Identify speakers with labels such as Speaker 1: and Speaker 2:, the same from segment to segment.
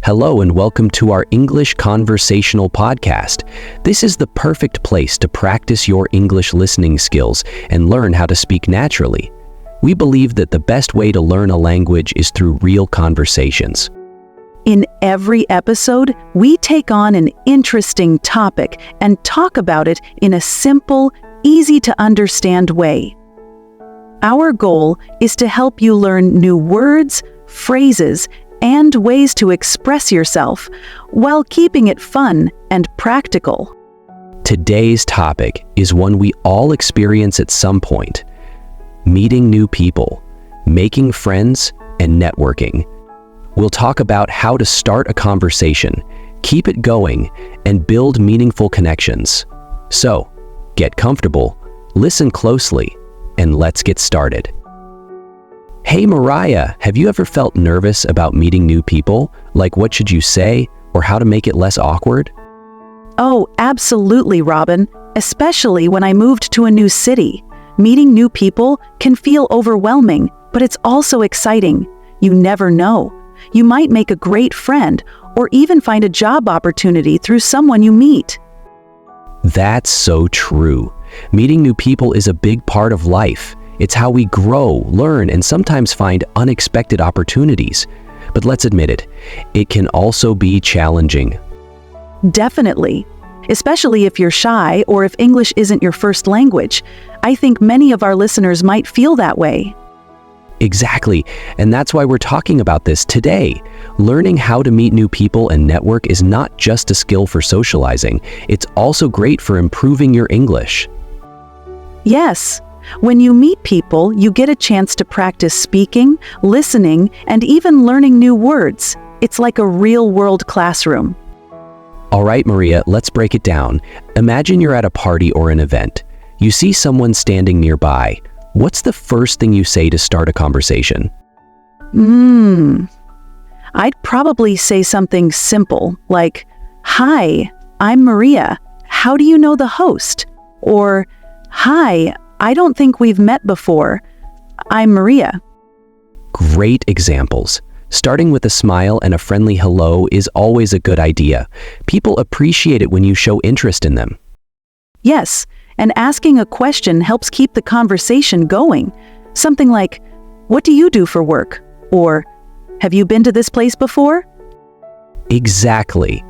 Speaker 1: Hello and welcome to our English conversational podcast. This is the perfect place to practice your English listening skills and learn how to speak naturally. We believe that the best way to learn a language is through real conversations.
Speaker 2: In every episode, we take on an interesting topic and talk about it in a simple, easy-to-understand way. Our goal is to help you learn new words, phrases, and ways to express yourself while keeping it fun and practical.
Speaker 1: Today's topic is one we all experience at some point: meeting new people, making friends, and networking. We'll talk about how to start a conversation, keep it going, and build meaningful connections. So, get comfortable, listen closely, and let's get started. Hey Mariah, have you ever felt nervous about meeting new people? Like what should you say, or how to make it less awkward?
Speaker 2: Oh, absolutely, Robin. Especially when I moved to a new city. Meeting new people can feel overwhelming, but it's also exciting. You never know. You might make a great friend, or even find a job opportunity through someone you meet.
Speaker 1: That's so true. Meeting new people is a big part of life. It's how we grow, learn, and sometimes find unexpected opportunities. But let's admit it, it can also be challenging.
Speaker 2: Definitely. Especially if you're shy or if English isn't your first language. I think many of our listeners might feel that way.
Speaker 1: Exactly, and that's why we're talking about this today. Learning how to meet new people and network is not just a skill for socializing, it's also great for improving your English.
Speaker 2: Yes. When you meet people, you get a chance to practice speaking, listening, and even learning new words. It's like a real-world classroom.
Speaker 1: All right, Maria, let's break it down. Imagine you're at a party or an event. You see someone standing nearby. What's the first thing you say to start a conversation?
Speaker 2: I'd probably say something simple like, "Hi, I'm Maria. How do you know the host?" Or, "Hi, I don't think we've met before. I'm Maria."
Speaker 1: Great examples. Starting with a smile and a friendly hello is always a good idea. People appreciate it when you show interest in them.
Speaker 2: Yes, and asking a question helps keep the conversation going. Something like, "What do you do for work?" Or, "Have you been to this place before?"
Speaker 1: Exactly.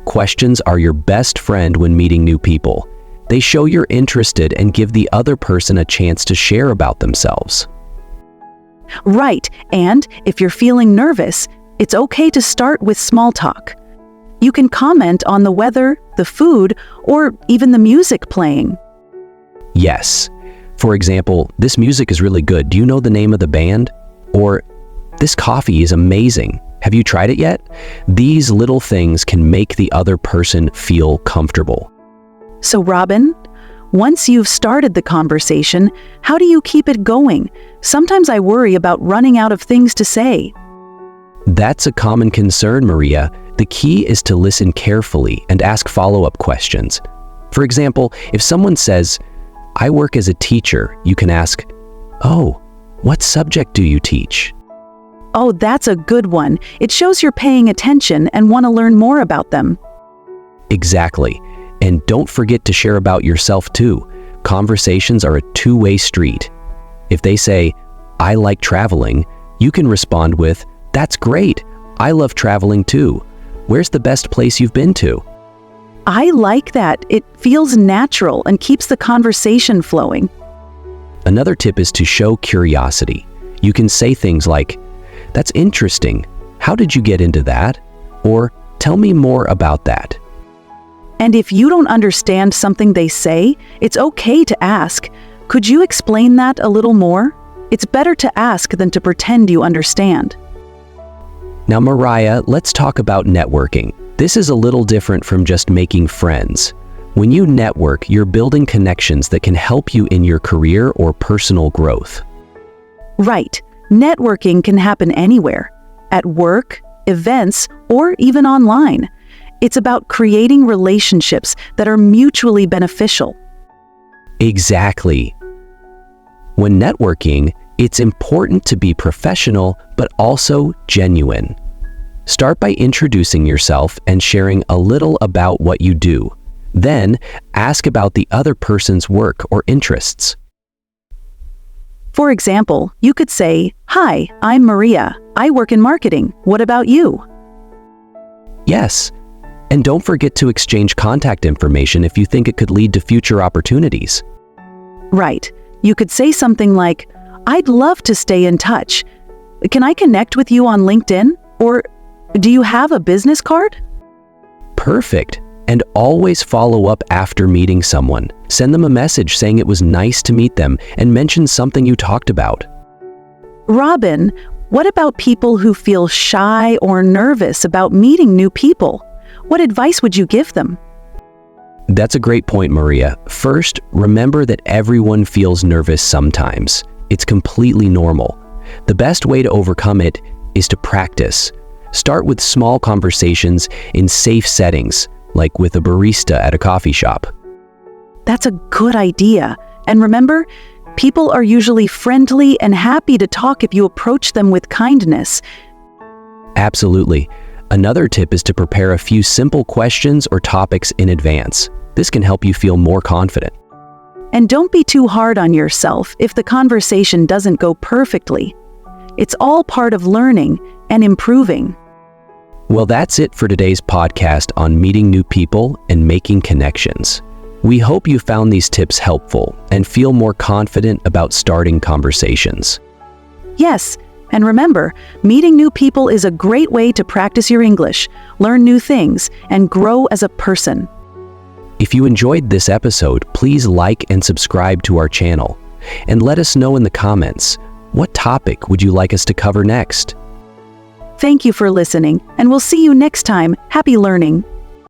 Speaker 1: Questions are your best friend when meeting new people. They show you're interested and give the other person a chance to share about themselves.
Speaker 2: Right, and if you're feeling nervous, it's okay to start with small talk. You can comment on the weather, the food, or even the music playing.
Speaker 1: Yes. For example, "This music is really good. Do you know the name of the band?" Or, "This coffee is amazing. Have you tried it yet?" These little things can make the other person feel comfortable.
Speaker 2: So Robin, once you've started the conversation, how do you keep it going? Sometimes I worry about running out of things to say.
Speaker 1: That's a common concern, Maria. The key is to listen carefully and ask follow-up questions. For example, if someone says, "I work as a teacher," you can ask, "Oh, what subject do you teach?"
Speaker 2: Oh, that's a good one. It shows you're paying attention and want to learn more about them.
Speaker 1: Exactly. And don't forget to share about yourself too. Conversations are a two-way street. If they say, "I like traveling," you can respond with, "That's great. I love traveling too. Where's the best place you've been to?"
Speaker 2: I like that. It feels natural and keeps the conversation flowing.
Speaker 1: Another tip is to show curiosity. You can say things like, "That's interesting. How did you get into that?" Or, "Tell me more about that."
Speaker 2: And if you don't understand something they say, it's okay to ask, "Could you explain that a little more?" It's better to ask than to pretend you understand.
Speaker 1: Now, Mariah, let's talk about networking. This is a little different from just making friends. When you network, you're building connections that can help you in your career or personal growth.
Speaker 2: Right. Networking can happen anywhere, at work, events, or even online. It's about creating relationships that are mutually beneficial.
Speaker 1: Exactly. When networking, it's important to be professional but also genuine. Start by introducing yourself and sharing a little about what you do. Then, ask about the other person's work or interests.
Speaker 2: For example, you could say, "Hi, I'm Maria. I work in marketing. What about you?"
Speaker 1: Yes, and don't forget to exchange contact information if you think it could lead to future opportunities.
Speaker 2: Right. You could say something like, "I'd love to stay in touch. Can I connect with you on LinkedIn?" Or, "Do you have a business card?"
Speaker 1: Perfect. And always follow up after meeting someone. Send them a message saying it was nice to meet them and mention something you talked about.
Speaker 2: Robin, what about people who feel shy or nervous about meeting new people? What advice would you give them?
Speaker 1: That's a great point, Maria. First, remember that everyone feels nervous sometimes. It's completely normal. The best way to overcome it is to practice. Start with small conversations in safe settings, like with a barista at a coffee shop.
Speaker 2: That's a good idea. And remember, people are usually friendly and happy to talk if you approach them with kindness.
Speaker 1: Absolutely. Another tip is to prepare a few simple questions or topics in advance. This can help you feel more confident.
Speaker 2: And don't be too hard on yourself if the conversation doesn't go perfectly. It's all part of learning and improving.
Speaker 1: Well, that's it for today's podcast on meeting new people and making connections. We hope you found these tips helpful and feel more confident about starting conversations.
Speaker 2: Yes, and remember, meeting new people is a great way to practice your English, learn new things, and grow as a person.
Speaker 1: If you enjoyed this episode, please like and subscribe to our channel. And let us know in the comments, what topic would you like us to cover next?
Speaker 2: Thank you for listening, and we'll see you next time. Happy learning!